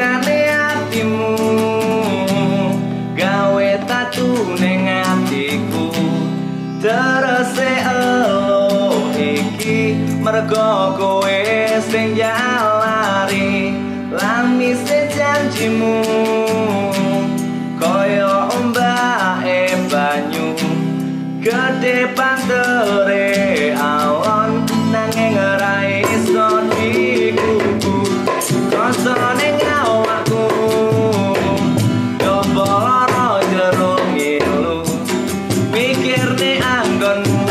Liyane atimu gawe tatu ning atiku terese elo iki mergo kowe sing jalari lamise janjimu koyo ombake banyu gede pantere awan nanging ora iso dikuku kosone awakku coba lara jero ngilu mikirne anggonmu